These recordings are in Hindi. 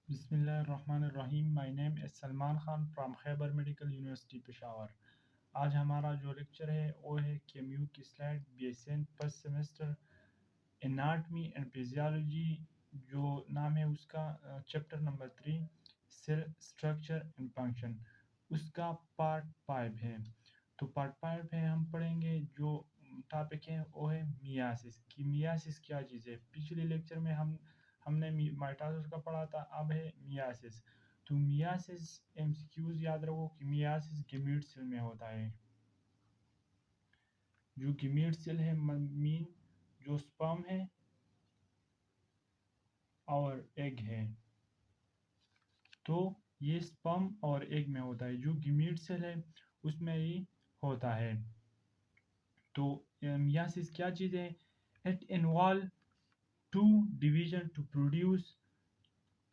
बिस्मिल्लाहिर्रहमानिर्रहीम। My name is Salman Khan from Khyber medical university Peshawar. आज हमारा जो लेक्चर है वो है केम्यू की slide BSN first semester anatomy and physiology, जो नाम है उसका chapter number 3 cell structure and function, उसका पार्ट 5 है। तो पार्ट 5 है हम पढ़ेंगे जो टॉपिक है वो है मियासिस की। मियासिस क्या चीज़ है? पिछले लेक्चर में हमने माइटोसिस का पढ़ा था, अब है मियासिस। तो मियासिस एमसीक्यूज याद रखो कि मियासिस गैमीट सेल में होता है। जो गैमीट सेल है मीन जो स्पर्म है और एग है, तो ये स्पर्म और एग में होता है। जो गैमीट सेल है उसमें ही होता है। तो मियासिस क्या चीज़ है? It involve two division to produce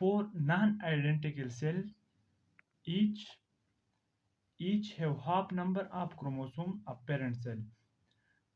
four non identical cell, each each have half number of chromosome of parent cell।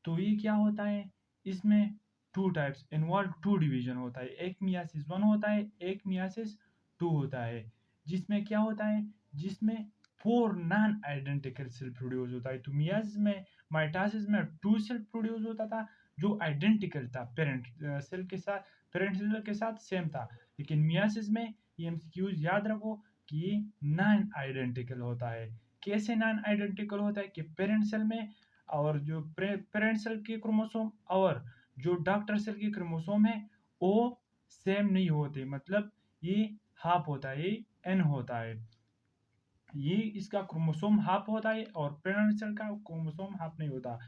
तो ये क्या होता है? इसमें two types involve, two division होता है। एक मियासिस 1 होता है, एक मियासिस 2 होता है। जिसमें क्या होता है? जिसमें four non identical cell produce होता है। तो मियासिस में, माइटोसिस में 2 सेल प्रोड्यूस होता था जो आइडेंटिकल था, पेरेंट सेल के साथ, पेरेंट सेल के साथ सेम था। लेकिन मियासिस में ये एमसीक्यूज याद रखो कि ये नॉन आइडेंटिकल होता है। कैसे नॉन आइडेंटिकल होता है? कि पेरेंट सेल में और जो पेरेंट सेल के क्रोमोसोम और जो डॉटर सेल के क्रोमोसोम है वो सेम नहीं होते। मतलब ये हाफ होता है, ये एन होता है। ये इसका क्रोमोसोम हाफ होता है और पेरेंट सेल का क्रोमोसोम हाफ नहीं होता।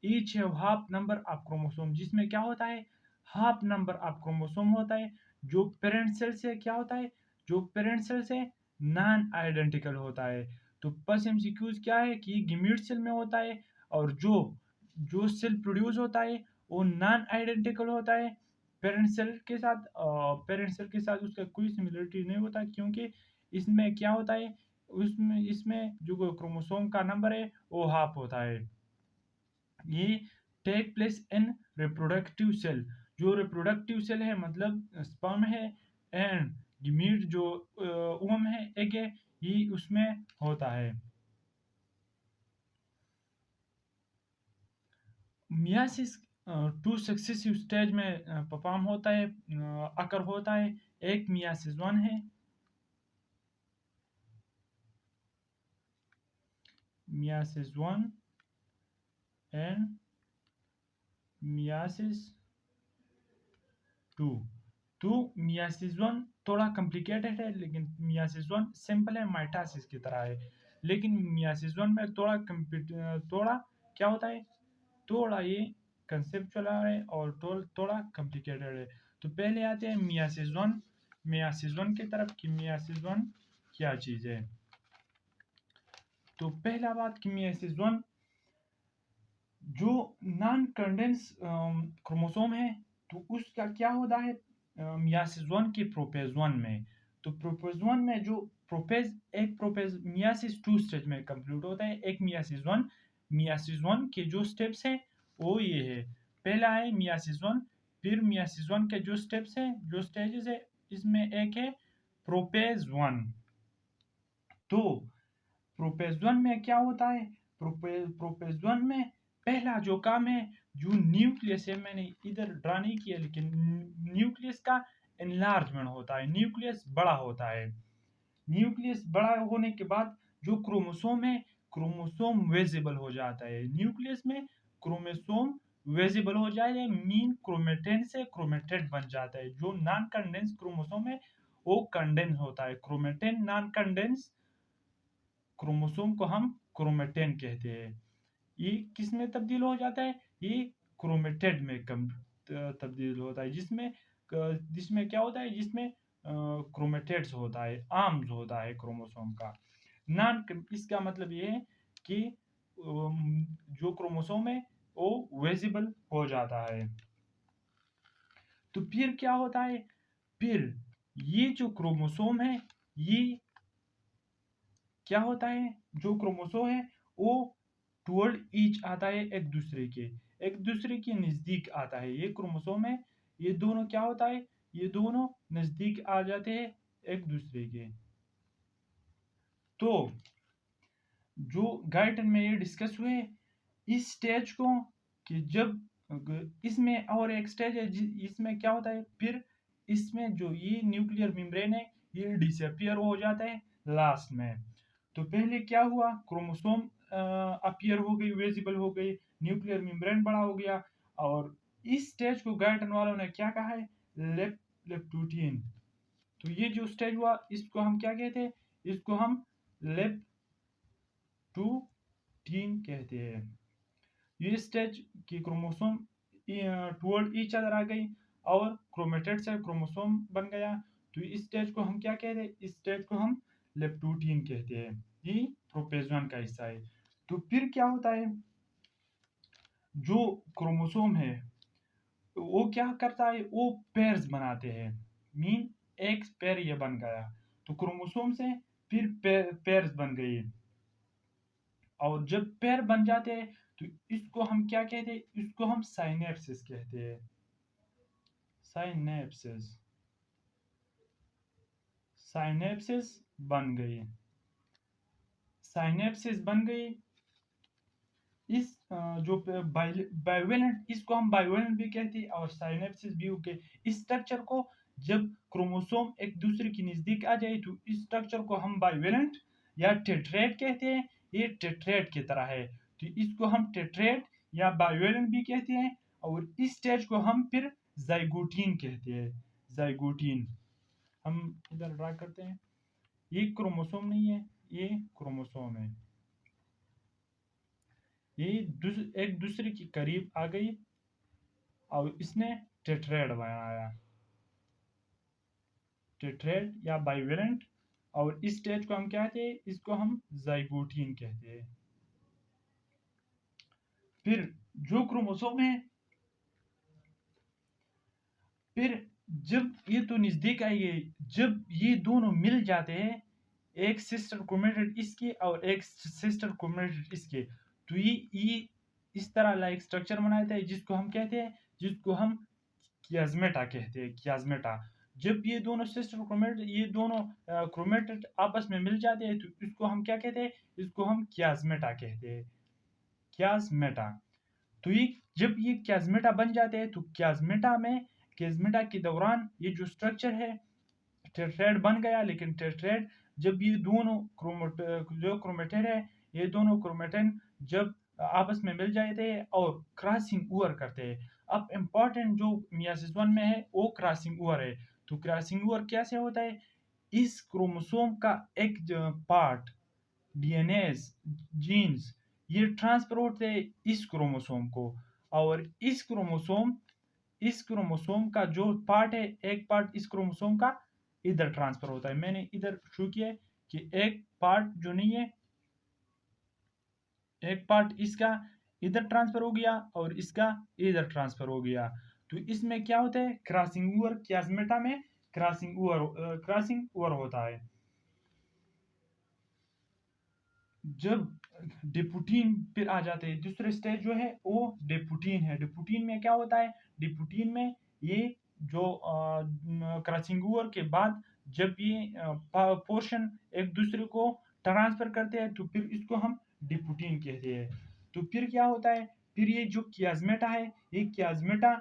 Each have half number of chromosome, जिसमें क्या होता है? हाफ नंबर ऑफ क्रोमोसोम होता है। जो पेरेंट सेल से क्या होता है? जो पेरेंट सेल से नॉन आइडेंटिकल होता है। तो बस एमसीक्यूज क्या है कि गैमीट सेल में होता है और जो जो सेल प्रोड्यूस होता है वो नॉन आइडेंटिकल होता है पेरेंट सेल के साथ। पेरेंट सेल के साथ उसका कोई सिमिलरिटी नहीं होता, क्योंकि इसमें क्या होता है? उसमें इसमें जो क्रोमोसोम का नंबर है वो हाफ होता है। ये take place in reproductive cell. जो रिप्रोडक्टिव सेल है मतलब स्पर्म है एंड गैमीट जो ओवम है, एग है, ये उसमें होता है। मियासिस टू सक्सेसिव स्टेज में परफॉर्म होता है, अकर होता है। एक मियासिस 1 है, मियासिस 1 एंड मियासिस 2। तो मियासिस 1 थोड़ा कॉम्प्लिकेटेड है, लेकिन मियासिस 1 सिंपल है, माइटोसिस की तरह है। लेकिन मियासिस 1 में थोड़ा क्या होता है? थोड़ा ये कंसेप्चुअल है और थोड़ा कॉम्प्लिकेटेड है। तो पहले आते हैं मियासिस 1 की तरफ कि मियासिस 1 क्या चीज़ है। तो पहला बात कि मियासिस 1 जो नॉन कंडेंस क्रोमोसोम है, तो उसका क्या होता है मियासिस 1 के प्रोपेज 1 में। तो प्रोपेज 1 में जो प्रोपेज मियासिस 2 स्टेज में कंप्लीट होता है। एक मियासिस 1 के जो स्टेप्स हैं वो ये है। पहला है मियासिस 1, फिर मियासिस 1 के जो स्टेप्स हैं, जो स्टेजेस है, इसमें एक है प्रोपेज 1। तो प्रोपेज 1 में क्या होता है? प्रोपेज 1 में पहला जो काम है, जो न्यूक्लियस है, मैंने इधर ड्रा नहीं किया, लेकिन न्यूक्लियस का एनलार्जमेंट होता है, न्यूक्लियस बड़ा होता है। न्यूक्लियस बड़ा होने के बाद जो क्रोमोसोम है, क्रोमोसोम विजिबल हो जाता है। न्यूक्लियस में क्रोमोसोम विजिबल हो जाए मीन क्रोमेटिन से क्रोमेटेड बन जाता है। जो नॉन कंडेंस क्रोमोसोम है वो कंडेंस होता है। क्रोमेटिन नॉन कंडेंस क्रोमोसोम को हम क्रोमेटिन कहते हैं। ये किस में तब्दील हो जाता है? ये क्रोमेटेड में तब्दील होता है, जिसमें जिसमें क्या होता है? जिसमें क्रोमेटेड्स होता है, आर्म्स होता है क्रोमोसोम का। नॉन इसका मतलब ये है कि जो क्रोमोसोम है वो विजिबल हो जाता है। तो फिर क्या होता है? फिर ये जो क्रोमोसोम है, ये क्या होता है? जो क्रोमोसोम है वो टुवर्ड ईच आता है, एक दूसरे के नज़दीक आता है। ये क्रोमोसोम है, ये दोनों क्या होता है? ये दोनों नज़दीक आ जाते हैं एक दूसरे के। तो जो गाइडन में ये डिस्कस हुए इस स्टेज को, कि जब इसमें और एक स्टेज है इसमें क्या होता है, फिर इसमें जो ये न्यूक्लियर मेम्ब्रेन है ये डिसअपियर हो जाता है लास्ट में। तो पहले क्या हुआ, क्रोमोसोम अपीयर हो गई, विजिबल हो गई, न्यूक्लियर मेम्ब्रेन बड़ा हो गया, और इस स्टेज को गाइडन वालों ने क्या कहा है, लेप्टोटीन। तो ये जो स्टेज हुआ इसको हम क्या कहते हैं, इसको हम लेप्टोटीन कहते हैं। ये स्टेज की क्रोमोसोम टुवर्ड ईच अदर आ गई और क्रोमेटेड से क्रोमोसोम बन गया। तो इस स्टेज को हम क्या कहते हैं, इस स्टेज को हम लेप्टोटीन कहते हैं। ये प्रोपेजोन का हिस्सा है। तो फिर क्या होता है, जो क्रोमोसोम है वो क्या करता है, वो पेयर्स बनाते हैं। मीन एक पेयर ये बन गया, तो क्रोमोसोम से फिर पेयर्स बन गई, और जब पेयर बन जाते हैं तो इसको हम क्या कहते हैं, इसको हम साइनेप्सिस कहते हैं। साइनेप्सिस, साइनेप्सिस बन गई, साइनेप्सिस बन गई। इस जो बाइवेलेंट, इसको हम बाइवेलेंट भी कहते हैं और साइनेप्सिस भी होके। इस स्ट्रक्चर को जब क्रोमोसोम एक दूसरे के नजदीक आ जाए तो इस स्ट्रक्चर को हम बाइवेलेंट या टेट्रेट कहते हैं। ये टेट्रेट की तरह है, तो इसको हम टेट्रेट या बाइवेलेंट भी कहते हैं। और इस स्टेज को हम फिर जाइगोटीन कहते हैं। जाइगोटीन हम इधर ड्रा करते हैं। ये क्रोमोसोम नहीं है, ये क्रोमोसोम है। ये एक दूसरे के करीब आ गई और इसने टेट्रेड बनाया, टेट्रेड या बाइवेलेंट। और इस स्टेज को हम क्या कहते हैं, इसको हम जाइगोटीन कहते हैं। फिर जो क्रोमोसोम है, फिर जब ये तो नजदीक आएंगे, जब ये दोनों मिल जाते हैं, एक सिस्टर क्रोमेटिड इसके और एक सिस्टर क्रोमेटिड इसके, तो ये इस तरह लाइक स्ट्रक्चर बनाता है जिसको हम कहते हैं, जिसको हम कियाज्मेटा कहते हैं। कियाज्मेटा, जब ये दोनों सिस्टर क्रोमेटिड, ये दोनों क्रोमेटिड आपस में मिल जाते हैं तो इसको हम क्या कहते हैं, इसको हम कियाज्मेटा कहते हैं। कियाज्मेटा। तो ये जब ये कियाज्मेटा बन जाते हैं तो कियाज्मेटा में, कियाज्मेटा के दौरान ये जो स्ट्रक्चर है टेट्राहेड बन गया। लेकिन टेट्राहेड जब ये दोनों जो क्रोमेटिड है, ये दोनों क्रोमेटिन जब आपस में मिल जाते हैं और क्रॉसिंग ओवर करते हैं। अब इम्पॉर्टेंट जो मियासिस 1 में है वो क्रॉसिंग ओवर है। तो क्रॉसिंग ओवर कैसे होता है, इस क्रोमोसोम का एक पार्ट, डीएनए, जीन्स, ये ट्रांसफर होते हैं इस क्रोमोसोम को, और इस क्रोमोसोम का जो पार्ट है, एक पार्ट इस क्रोमोसोम का इधर ट्रांसफर होता है। मैंने इधर शो किया है कि एक पार्ट जो नहीं है, एक पार्ट इसका इधर ट्रांसफर हो गया और इसका इधर ट्रांसफर हो गया। तो इसमें क्या होता है, क्रॉसिंग ओवर, कियाज्मेटा में क्रॉसिंग ओवर होता है। जब डिपुटीन फिर आ जाते हैं, दूसरे स्टेज जो है वो डिपुटीन है। डिपुटीन में क्या होता है, डिपुटीन में ये जो क्रॉसिंग ओवर के बाद जब ये पोर्शन एक दूसरे को ट्रांसफर करते हैं तो फिर इसको हम डिपुटीन कहते हैं। तो फिर क्या होता है, फिर ये जो कियाज्मेटा है, ये कियाज्मेटा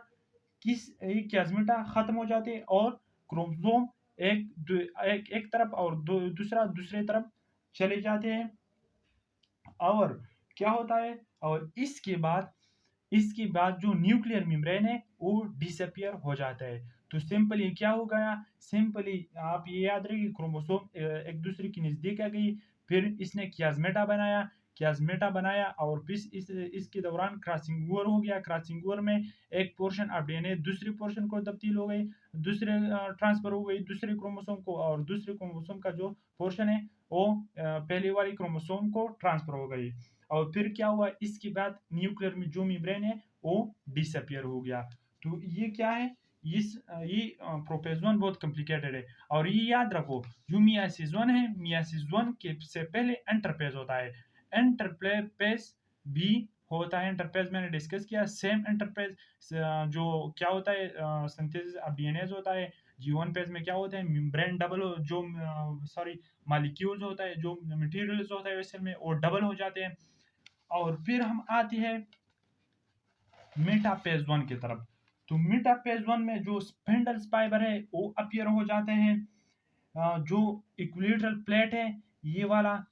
खत्म हो जाते हैं और क्रोमोसोम एक तरफ और दूसरा दूसरे तरफ चले जाते हैं। और क्या होता है, और इसके बाद जो न्यूक्लियर मेम्ब्रेन है वो डिसअपियर हो जाता है। तो सिंपली क्या हो गया, सिंपली आप ये याद रखिए, क्रोमोसोम एक दूसरे के नजदीक आ गई, फिर इसने कियाज्मेटा बनाया और फिर इसके दौरान क्रॉसिंग ओवर हो गया। क्रॉसिंग ओवर में एक पोर्शन ऑफ डीएनए दूसरे पोर्शन को तब्दील हो गई, दूसरे ट्रांसफर हो गई दूसरे क्रोमोसोम को, और दूसरे क्रोमोसोम का जो पोर्शन है वो पहले वाली क्रोमोसोम को ट्रांसफर हो गई। और फिर क्या हुआ, इसके बाद न्यूक्लियर में जो मेम्ब्रेन है वो डिसअपियर हो गया। तो ये क्या है, ये प्रोपेजोन बहुत कॉम्प्लिकेटेड है। और ये याद रखो, जो मियासिस 1 है, मियासिस 1 के से पहले इंटरपेज होता है। इंटरपेज भी होता है, इंटरपेज मैंने डिस्कस किया। सेम इंटरपेज जो क्या होता है, सिंथेसिस ऑफ डीएनए होता है, G1 फेज में क्या होता है, मेम्ब्रेन डबल हो, जो सॉरी मॉलिक्यूल्स होता है, जो मटेरियल्स होता है सेल में वो डबल हो जाते हैं। और फिर हम आते हैं मेटाफेज 1 की तरफ। तो मेटाफेज 1 में जो स्पिंडल फाइबर है वो अपीयर हो जाते हैं। जो इक्विलेटरल प्लेट है, ये वाला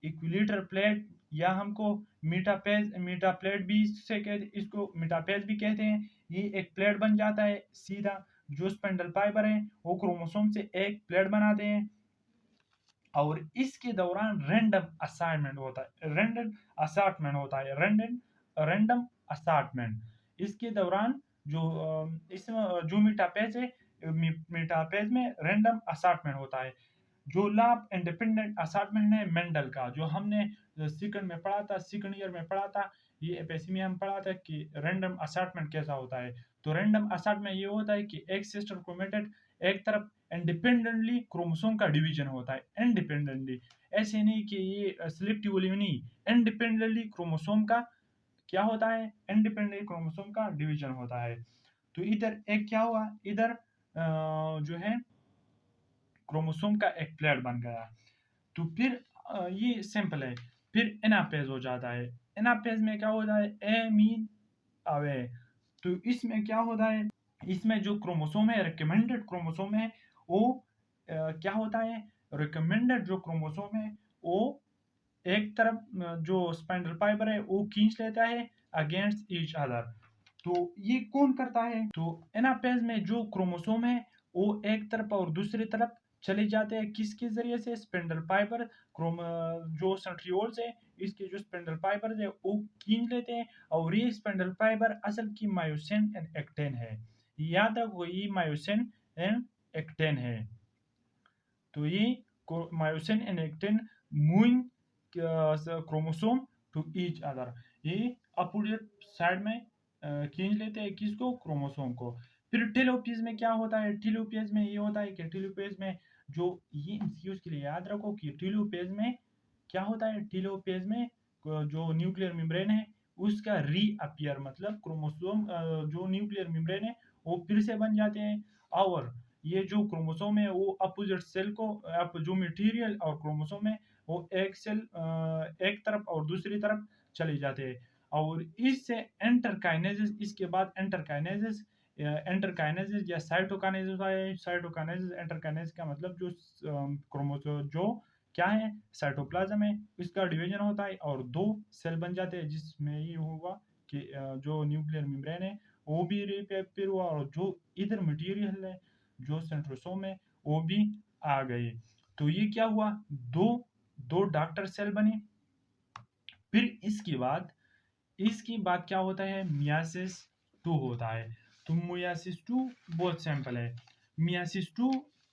इक्विलेटरल प्लेट, या हमको मेटाप्लेट भी से कहते, इसको मेटाफेज भी कहते हैं। ये एक प्लेट बन जाता है सीधा। जो स्पिंडल फाइबर है वो क्रोमोसोम से एक प्लेट बनाते हैं, और इसके दौरान रैंडम असाइनमेंट होता है, रैंडम असार्टमेंट इसके दौरान। जो इसमें जो मेटापेज है, मेटापेज में रैंडम असार्टमेंट होता है। जो लाभ इंडिपेंडेंट असार्टमेंट है मेंडल का, जो हमने सेकंड में पढ़ा था, सेकंड ईयर में पढ़ा था, ये एपीएससी में हम पढ़ा था कि रैंडम असार्टमेंट कैसा होता है। तो रैंडम असार्टमेंट ये होता है कि एक सिस्टर क्रोमेटेड एक तरफ इंडिपेंडेंटली क्रोमोसोम का डिवीजन होता है, इंडिपेंडेंटली। ऐसे नहीं कि ये सिलेक्टिवली नहीं, इंडिपेंडेंटली क्रोमोसोम का क्या होता है, इंडिपेंडेंटली क्रोमोसोम का डिवीजन होता है। तो इधर एक क्या हुआ, इधर जो है क्रोमोसोम का एक प्लेट बन गया। तो फिर ये सिंपल है। फिर एनापेज हो जाता है। एनापेज में क्या होता है, ए मीन अवे। तो इसमें क्या होता है, इसमें जो क्रोमोसोम है, रिकमेंडेड क्रोमोसोम है, वो क्या होता है, रिकमेंडेड जो क्रोमोसोम है वो एक तरफ जो स्पाइंडल फाइबर है वो खींच लेता है अगेंस्ट ईच अदर। तो ये कौन करता है, तो एनापेज में जो क्रोमोसोम है वो एक तरफ और दूसरी तरफ चले जाते हैं, किसके जरिए से, स्पिंडल फाइबर। क्रोम जो सेंट्रियोल्स है, इसके जो स्पिंडल फाइबर है वो खींच लेते हैं। और ये स्पिंडल फाइबर असल की मायोसिन एंड एक्टिन है, याद रखो ये मायोसिन एंड एक्टिन है। तो ये myosin and actin moving chromosome to each other, ये अपोजिट साइड में खींच लेते हैं किसको, क्रोमोसोम को। फिर टेलोपेज में क्या होता है, टेलोपेज में ये होता है कि टेलोपेज में जो, ये एमसीक्यूज के लिए याद रखो कि टेलोपेज में क्या होता है, टेलोपेज में जो न्यूक्लियर मेम्ब्रेन है उसका रीअपियर, मतलब क्रोमोसोम जो न्यूक्लियर मेम्ब्रेन है वो फिर से बन जाते हैं। और ये जो क्रोमोसोम है वो अपोजिट सेल को, जो मटेरियल और क्रोमोसोम है वो एक सेल एक तरफ और दूसरी तरफ चले जाते हैं। और इससे एंटरकाइनेसिस, इसके बाद एंटरकाइनेसिस, एंटरकाइनेसिस या साइटोकाइनेसिस है। साइटोकाइनेसिस एंटरकाइनेसिस का मतलब जो क्रोमोसोम जो क्या है, साइटोप्लाज्म है, इसका डिवीजन होता है और दो सेल बन जाते हैं, जिसमें ये होगा कि जो न्यूक्लियर मेम्ब्रेन है वो भी रिपेयर हुआ, और जो इधर मटेरियल है जो सेंट्रोसोम है वो भी आ गए। तो ये क्या हुआ, दो दो डॉक्टर सेल बने। फिर इसकी बात क्या होता है, मियासिस 2 होता है। तो मियासिस 2 बहुत सिंपल है। मियासिस 2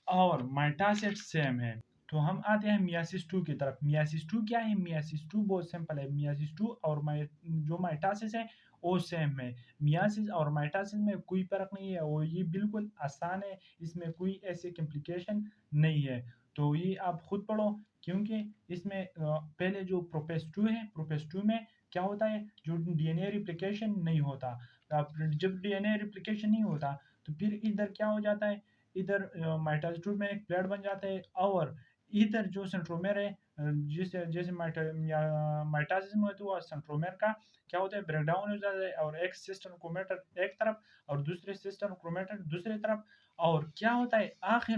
और माइटोसिस सेम है। तो हम आते हैं मियासिस 2 की तरफ। मियासिस 2 क्या है, मियासिस 2 बहुत सिंपल है। मियासिस 2 और जो माइटोसिस है वो सेम है। मियासिस और माइटोसिस में कोई फर्क नहीं है, और ये बिल्कुल आसान है, इसमें कोई ऐसे कॉम्प्लिकेशन नहीं है। तो ये आप खुद पढ़ो, क्योंकि इसमें पहले जो प्रोपेस 2 है, प्रोपेस 2 में क्या होता है, जो डीएनए रिप्लिकेशन नहीं होता। जब डीएनए रिप्लिकेशन नहीं होता तो फिर इधर क्या हो जाता है, इधर माइटोसिस में एक प्लेट बन जाता है, और इधर जो सेंट्रोमेर है, जिस जैसे माइटोसिस में तो सेंट्रोमेर का क्या होता है, ब्रेक डाउन हो जाता है, और एक सिस्टर क्रोमेटिन एक तरफ और दूसरे सिस्टर क्रोमेटिन दूसरी तरफ। और क्या होता है, आखिर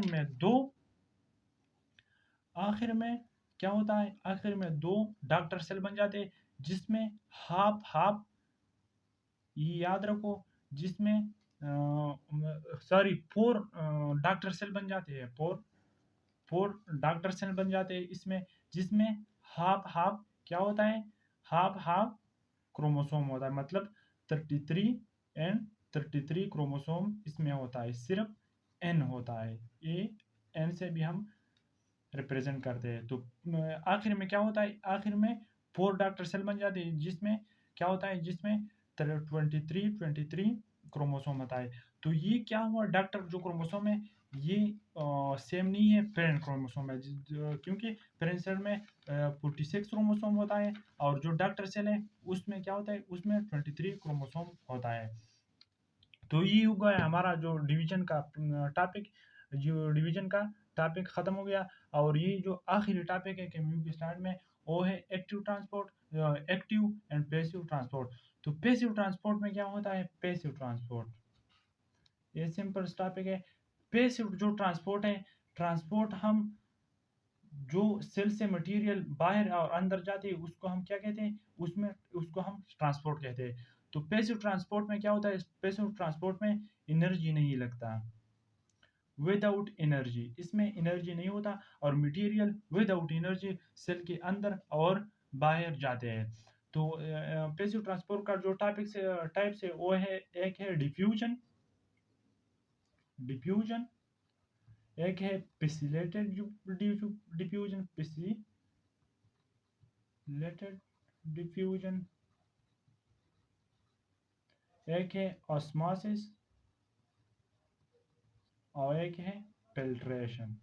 में क्या होता है, आखिर में दो डॉक्टर सेल बन जाते हैं, जिसमें हाफ हाफ, ये याद रखो, जिसमें सॉरी फोर डॉक्टर सेल बन जाते हैं, फोर फोर डॉक्टर सेल बन जाते हैं इसमें, जिसमें हाफ हाफ क्या होता है, हाफ हाफ क्रोमोसोम होता है, मतलब 33 एंड 33 क्रोमोसोम इसमें होता है, सिर्फ एन होता है, ये एन से भी हम रिप्रेजेंट करते हैं। तो आखिर में क्या होता है, आखिर में फोर डॉक्टर सेल बन जाते हैं, जिसमें क्या होता है, जिसमें 23 क्रोमोसोम होता है। तो ये क्या हुआ, डॉक्टर जो क्रोमोसोम है ये सेम नहीं है पेरेंट क्रोमोसोम है, क्योंकि पेरेंट सेल में 46 क्रोमोसोम होता है, और जो डॉक्टर सेल है उसमें क्या होता है, उसमें 23 क्रोमोसोम होता है। तो ये होगा हमारा जो डिवीजन का टॉपिक। जो डिवीजन का टॉपिक ख़त्म हो गया। और ये जो आखिरी टॉपिक है केमियो के स्टार्ट में, वो है active transport, active and passive transport. तो पैसिव ट्रांसपोर्ट में क्या होता है? पैसिव ट्रांसपोर्ट, ये सिंपल टॉपिक है। पैसिव जो ट्रांसपोर्ट है, ट्रांसपोर्ट हम जो सेल से मटेरियल बाहर और अंदर जाते हैं उसको हम क्या कहते हैं? उसमें उसको हम ट्रांसपोर्ट कहते हैं। तो पैसिव ट्रांसपोर्ट में क्या होता है? पैसिव ट्रांसपोर्ट में एनर्जी नहीं लगता, विदाउट एनर्जी, इसमें एनर्जी नहीं होता, और मटेरियल विदाउट एनर्जी सेल के अंदर और बाहर जाते हैं। तो पैसिव ट्रांसपोर्ट का जो टाइप्स है वो है, एक है डिफ्यूजन, डिफ्यूजन एक है पिसिलेटेड डिफ्यूजन, पिसिलेटेड डिफ्यूजन, एक है ऑस्मोसिस, और एक है फिल्ट्रेशन।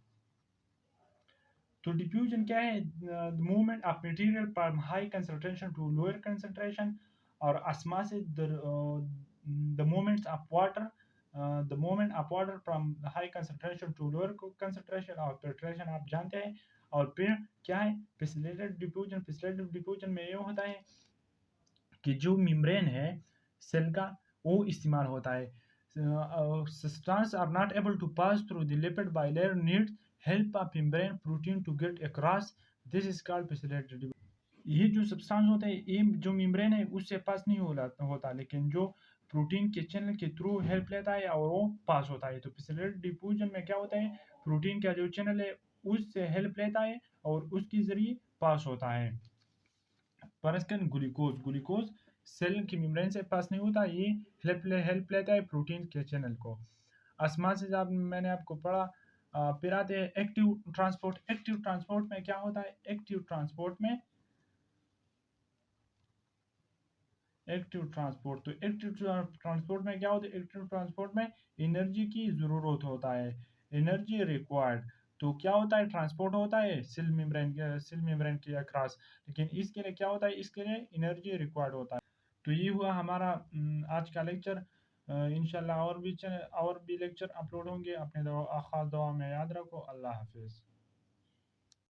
तो डिफ्यूजन क्या है? The movement of material from high concentration to lower concentration. और osmosis the movements of water, the movement of water from high concentration to lower concentration. और फिल्ट्रेशन आप जानते हैं। और फिर क्या है? पिसिलेटेड डिफ्यूजन। पिसिलेटेड डिफ्यूजन में ये होता है कि जो मेम्ब्रेन है सेल का, वो इस्तेमाल होता है। Substances are not able to pass through the lipid bilayer, needs help of membrane protein to get across. This is called pacillary diffusion. ये जो सब्सटेंस होता है, ये जो मेम्ब्रेन है उससे पास नहीं होता, लेकिन जो प्रोटीन के चैनल के थ्रू हेल्प लेता है और वो पास होता है। तो पिसिलरी डिफ्यूजन में क्या होता है? प्रोटीन का जो चैनल है उससे हेल्प लेता है और उसके जरिए पास होता है। परस्कन ग्लूकोज सेल की मेम्ब्रेन से पास नहीं होता, ये हेल्प लेता है प्रोटीन के चैनल को। ऑस्मोसिस मैंने आपको पढ़ा। फिर आते हैं एक्टिव ट्रांसपोर्ट। एक्टिव ट्रांसपोर्ट में क्या होता है? एक्टिव ट्रांसपोर्ट में तो एक्टिव ट्रांसपोर्ट में क्या होता है? एक्टिव ट्रांसपोर्ट में एनर्जी की ज़रूरत होता है, एनर्जी रिक्वायर्ड। तो क्या होता है? ट्रांसपोर्ट होता है सेल मेम्ब्रेन के अक्रॉस, लेकिन इसके लिए क्या होता है? इसके लिए एनर्जी रिक्वायर्ड होता है। तो ये हुआ हमारा आज का लेक्चर। इंशाल्लाह और भी लेक्चर अपलोड होंगे। अपने ख़ास दुआ में याद रखो। अल्लाह हाफिज़।